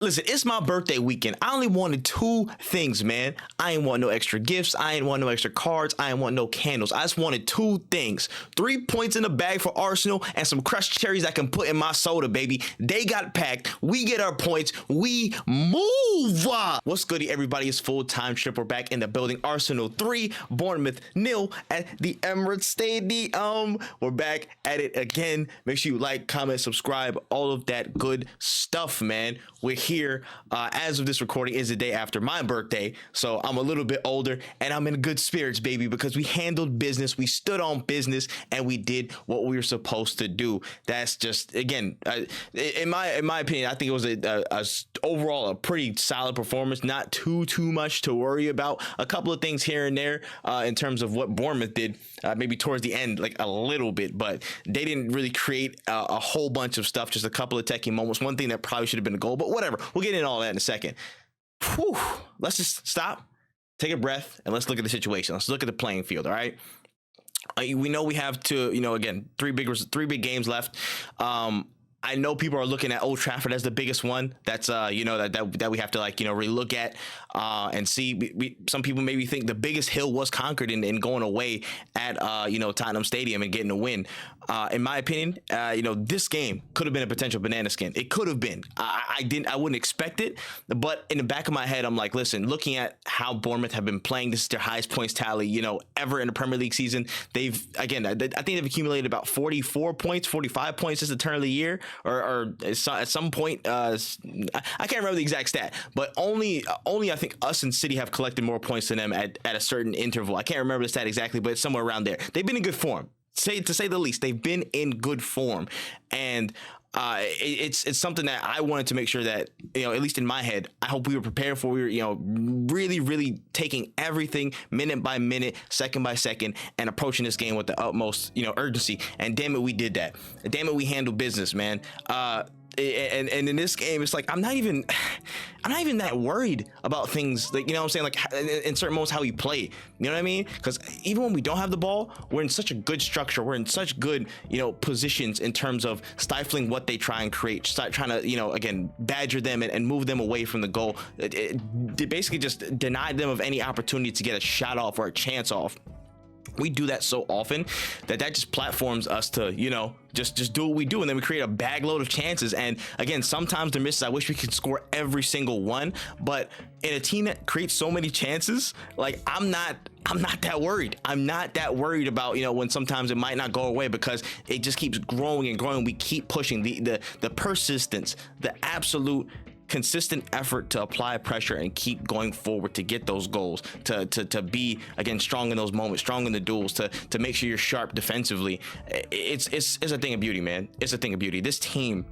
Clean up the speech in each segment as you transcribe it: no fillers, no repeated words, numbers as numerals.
Listen, it's my birthday weekend. I only wanted two things, man. I ain't want no extra gifts. I ain't want no extra cards. I ain't want no candles. I just wanted two things. 3 points in the bag for Arsenal and some crushed cherries I can put in my soda, baby. They got packed. We get our points. We move. What's goody, everybody? It's full-time Tripper back in the building. Arsenal 3, Bournemouth 0 at the Emirates Stadium. We're back at it again. Make sure you like, comment, subscribe, all of that good stuff, man. We're here as of this recording is the day after my birthday, so I'm a little bit older and I'm in good spirits, baby, because we handled business, we stood on business, and we did what we were supposed to do. That's just, again, in my opinion, I think it was a overall a pretty solid performance. Not too much to worry about. A couple of things here and there in terms of what Bournemouth did, maybe towards the end, like a little bit, but they didn't really create a whole bunch of stuff. Just a couple of techie moments. One thing that probably should have been a goal, but whatever. We'll get into all that in a second. Whew. Let's just stop, take a breath, and let's look at the situation. Let's look at the playing field. All right. We know we have to, again, three big games left. I know people are looking at Old Trafford as the biggest one. That's that we have to really look at and see. Some people maybe think the biggest hill was conquered in going away at Tottenham Stadium and getting a win. In my opinion, this game could have been a potential banana skin. It could have been. I wouldn't expect it, but in the back of my head, I'm like, listen, looking at how Bournemouth have been playing, this is their highest points tally, ever in the Premier League season. They've, again, I think they've accumulated about 44 points, 45 points since the turn of the year, or at some point, I can't remember the exact stat, but only I think us and City have collected more points than them at a certain interval. I can't remember the stat exactly, but it's somewhere around there. They've been in good form. To say the least, they've been in good form, and it's something that I wanted to make sure that at least in my head, I hope we were prepared for. We were really taking everything minute by minute, second by second, and approaching this game with the utmost urgency. And damn it, we did that. Damn it, we handled business, man. And in this game, it's like I'm not even that worried about things, like, what I'm saying, like in certain moments how we play, you know what I mean? Because even when we don't have the ball, we're in such a good structure, we're in such good positions in terms of stifling what they try and create, start trying to again badger them and move them away from the goal. It basically just denied them of any opportunity to get a shot off or a chance off. We do that so often that just platforms us to just do what we do, and then we create a bag load of chances. And again, sometimes they're misses. I wish we could score every single one, but in a team that creates so many chances, like I'm not that worried. I'm not that worried about when sometimes it might not go away, because it just keeps growing and growing. We keep pushing the persistence, the absolute consistent effort to apply pressure and keep going forward to get those goals, to be, again, strong in those moments, strong in the duels, to make sure you're sharp defensively. It's a thing of beauty, man. It's a thing of beauty. This team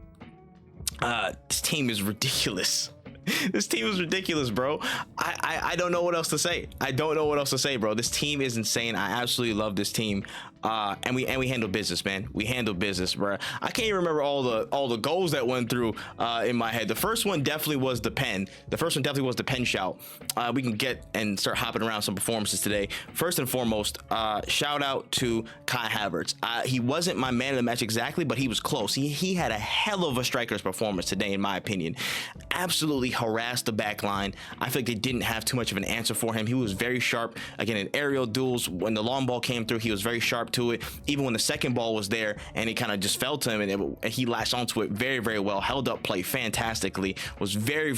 is ridiculous. This team is ridiculous, bro. I don't know what else to say. I don't know what else to say, bro. This team is insane. I absolutely love this team. And we handle business, man. We handle business, bro. I can't even remember all the goals that went through in my head. The first one definitely was the pen. The first one definitely was the pen shout. We can get and start hopping around some performances today. First and foremost, shout out to Kai Havertz. He wasn't my man of the match exactly, but he was close. He had a hell of a striker's performance today, in my opinion. Absolutely harassed the back line. I feel like they didn't have too much of an answer for him. He was very sharp. Again, in aerial duels, when the long ball came through, he was very sharp to it. Even when the second ball was there and it kind of just fell to him, and he latched onto it very well, held up play fantastically, was very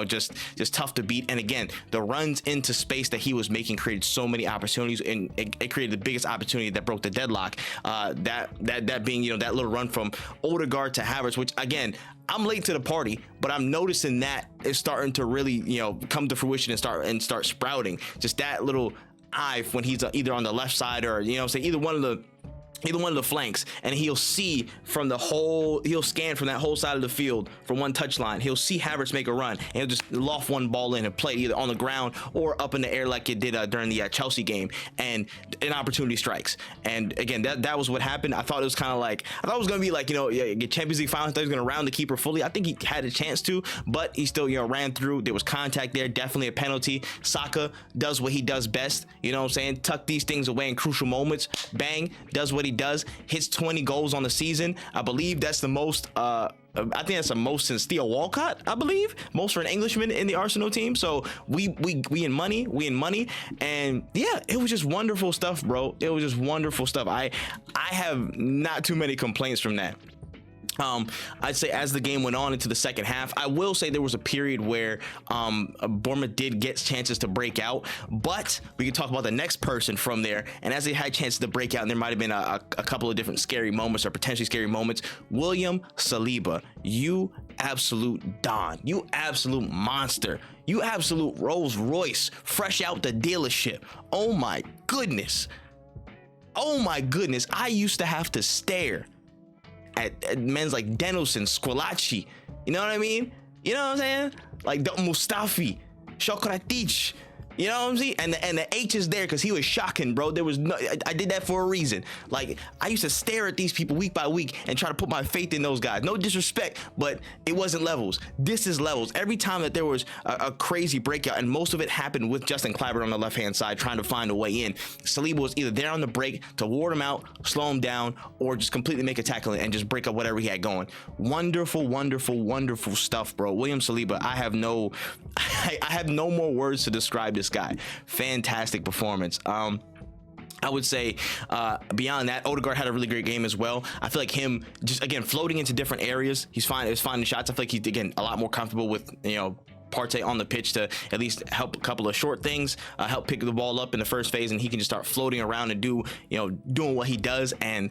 just tough to beat. And again, the runs into space that he was making created so many opportunities, and it created the biggest opportunity that broke the deadlock, that being that little run from Odegaard to Havertz, which, again, I'm late to the party, but I'm noticing that it's starting to really come to fruition and start sprouting. Just that little eye when he's either on the left side or say either one of the flanks, and he'll scan from that whole side of the field from one touch line. He'll see Havertz make a run, and he'll just loft one ball in and play either on the ground or up in the air like it did during the Chelsea game, and an opportunity strikes. And again, that was what happened. I thought it was kind of like, I thought it was going to be like, Champions League finals, I thought he was going to round the keeper fully. I think he had a chance to, but he still, ran through. There was contact there, definitely a penalty. Saka does what he does best, tuck these things away in crucial moments. Bang, does what he does, hits 20 goals on the season. I believe that's the most I think that's the most since Theo Walcott, I believe, most for an Englishman in the Arsenal team. So we in money, and yeah, it was just wonderful stuff, bro. It was just wonderful stuff. I have not too many complaints from that. I'd say as the game went on into the second half, I will say there was a period where Bournemouth did get chances to break out, but we can talk about the next person from there. And as they had chances to break out, and there might have been a couple of different scary moments or potentially scary moments, William Saliba, you absolute Don, you absolute monster, you absolute Rolls Royce, fresh out the dealership. Oh my goodness. I used to have to stare at men's like Denilson, Squillaci, you know what I mean? You know what I'm saying? Like Mustafi, Sokratic, you know what I'm saying? And the H is there because he was shocking, bro. There was no, I did that for a reason. Like, I used to stare at these people week by week and try to put my faith in those guys. No disrespect, but it wasn't levels. This is levels. Every time that there was a crazy breakout, and most of it happened with Justin Kluivert on the left-hand side trying to find a way in, Saliba was either there on the break to ward him out, slow him down, or just completely make a tackle and just break up whatever he had going. Wonderful, wonderful, wonderful stuff, bro. William Saliba, I have no more words to describe this guy. Fantastic performance. I would say beyond that, Odegaard had a really great game as well. I feel like him just, again, floating into different areas. He's finding shots. I feel like he's, again, a lot more comfortable with, Partey on the pitch to at least help a couple of short things, help pick the ball up in the first phase, and he can just start floating around and doing what he does. And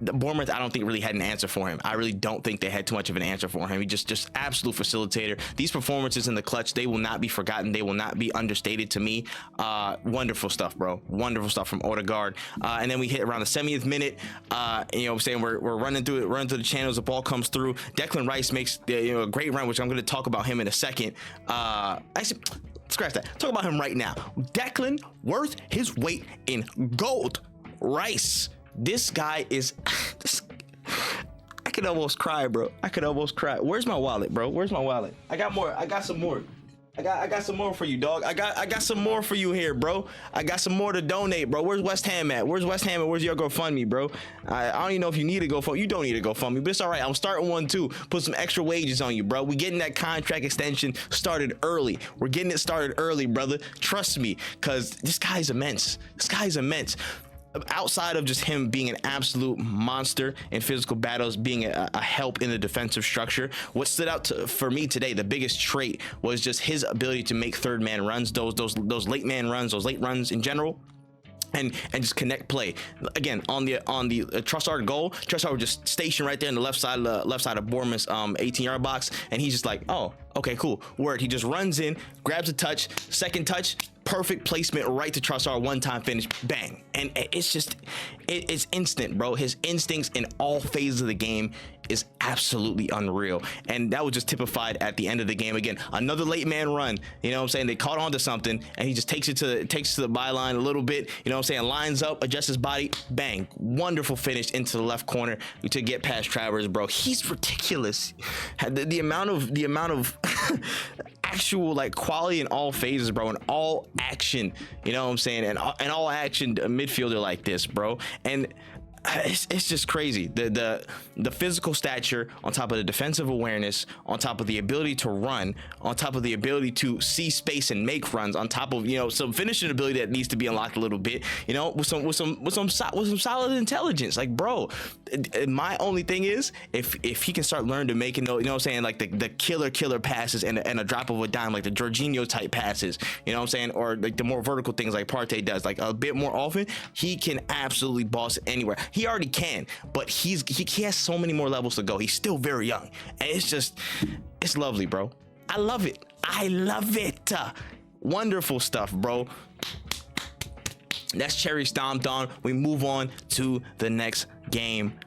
the Bournemouth, I don't think really had an answer for him. I really don't think they had too much of an answer for him. He just absolute facilitator. These performances in the clutch, they will not be forgotten. They will not be understated to me. Wonderful stuff, bro. Wonderful stuff from Odegaard. And then we hit around the 70th minute. I'm saying we're running through the channels. The ball comes through. Declan Rice makes a great run, which I'm going to talk about him in a second. Actually, scratch that. Talk about him right now. Declan, worth his weight in gold. Rice. This guy is I could almost cry, bro. I could almost cry. Where's my wallet, bro? Where's my wallet? I got more. I got some more. I got some more for you, dog. I got some more for you here, bro. I got some more to donate, bro. Where's West Ham at? Where's West Ham and where's your GoFundMe, bro? I don't even know if you need to GoFundMe. You don't need to GoFundMe, but it's all right. I'm starting one too. Put some extra wages on you, bro. We getting that contract extension started early. We're getting it started early, brother. Trust me, because this guy's immense. This guy's immense. Outside of just him being an absolute monster in physical battles, being a help in the defensive structure, what stood out for me today, the biggest trait was just his ability to make third man runs, those late man runs, those late runs in general. And just connect play. Again, on the Trossard goal, Trossard was just stationed right there in the left side of Bournemouth's 18-yard box, and he's just like, oh, okay, cool, word. He just runs in, grabs a touch, second touch, perfect placement right to Trossard, one-time finish, bang. And it's instant, bro. His instincts in all phases of the game is absolutely unreal, and that was just typified at the end of the game. Again, another late man run, you know what I'm saying? They caught on to something, and he just takes it to the byline a little bit, you know what I'm saying? Lines up, adjusts his body, bang, wonderful finish into the left corner to get past Travers, bro. He's ridiculous. The amount of actual like quality in all phases, bro, and all action, you know what I'm saying? And all action midfielder like this, bro. And it's just crazy. The physical stature on top of the defensive awareness, on top of the ability to run, on top of the ability to see space and make runs, on top of some finishing ability that needs to be unlocked a little bit, with some solid intelligence. Like, bro, my only thing is if he can start learning to make what I'm saying, like the killer passes and a drop of a dime, like the Jorginho type passes, you know what I'm saying, or like the more vertical things like Partey does, like a bit more often, he can absolutely boss anywhere. He already can, but he has so many more levels to go. He's still very young, and it's lovely, bro. I love it. Wonderful stuff, bro. That's cherry stomped on. We move on to the next game.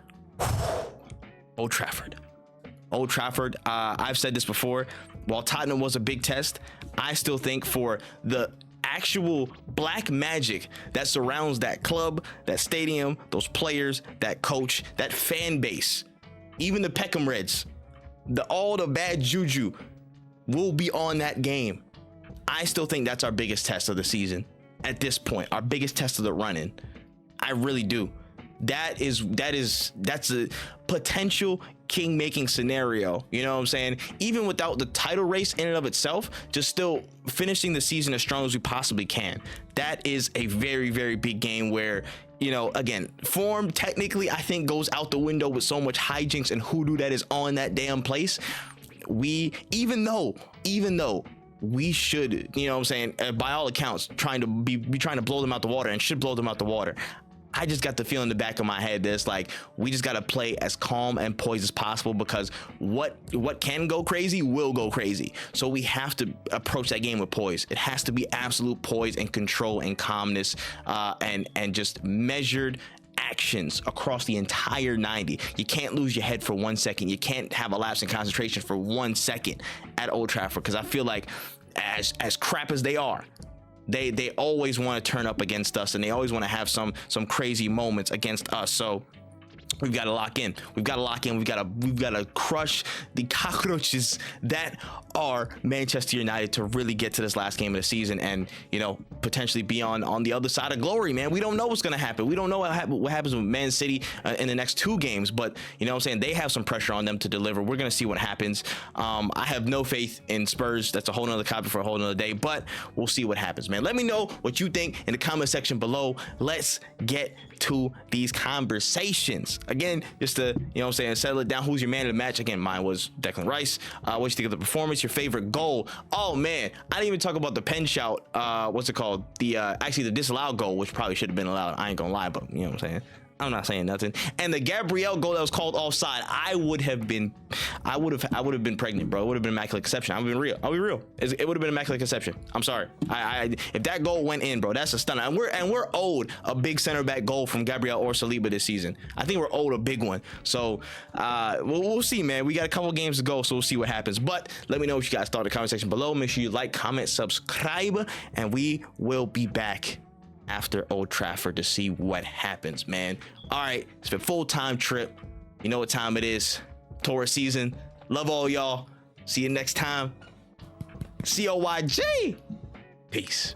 Old Trafford. I've said this before. While Tottenham was a big test, I still think for the actual black magic that surrounds that club, that stadium, those players, that coach, that fan base, even the Peckham Reds, all the bad juju will be on that game. I still think that's our biggest test of the season at this point, our biggest test of the run-in. I really do. That's a potential king-making scenario, you know what I'm saying? Even without the title race in and of itself, just still finishing the season as strong as we possibly can. That is a very, very big game where, you know, again, form technically I think goes out the window with so much hijinks and hoodoo that is on that damn place. Even though we should, you know what I'm saying, by all accounts, trying to blow them out the water and should blow them out the water. I just got the feeling in the back of my head that it's like we just got to play as calm and poised as possible, because what can go crazy will go crazy. So we have to approach that game with poise. It has to be absolute poise and control and calmness, and just measured actions across the entire 90. You can't lose your head for 1 second. You can't have a lapse in concentration for 1 second at Old Trafford, because I feel like as crap as they are, they always want to turn up against us, and they always want to have some crazy moments against us. So we've got to lock in. We've got to crush the cockroaches that are Manchester United to really get to this last game of the season and, you know, potentially be on the other side of glory, man. We don't know what's going to happen. We don't know what happens with Man City in the next 2 games, but you know what I'm saying? They have some pressure on them to deliver. We're going to see what happens. I have no faith in Spurs. That's a whole nother topic for a whole nother day, but we'll see what happens, man. Let me know what you think in the comment section below. Let's get to these conversations. Again, just to, you know what I'm saying, settle it down. Who's your man of the match? Again, mine was Declan Rice. What you think of the performance? Your favorite goal? Oh man, I didn't even talk about the pen shout. What's it called? The actually the disallowed goal, which probably should have been allowed. I ain't gonna lie, but you know what I'm saying. I'm not saying nothing. And the Gabriel goal that was called offside, I would have been pregnant, bro. It would have been immaculate conception. I'll be real. It would have been immaculate conception. I'm sorry. If that goal went in, bro, that's a stunner. And we're owed a big center back goal from Gabriel or Saliba this season. I think we're owed a big one. So we'll see, man. We got a couple games to go, so we'll see what happens. But let me know what you guys thought in the comment section below. Make sure you like, comment, subscribe, and we will be back after Old Trafford to see what happens, man. All right, it's been full-time trip. You know what time it is. Tourist season. Love all y'all. See you next time. COYG. Peace.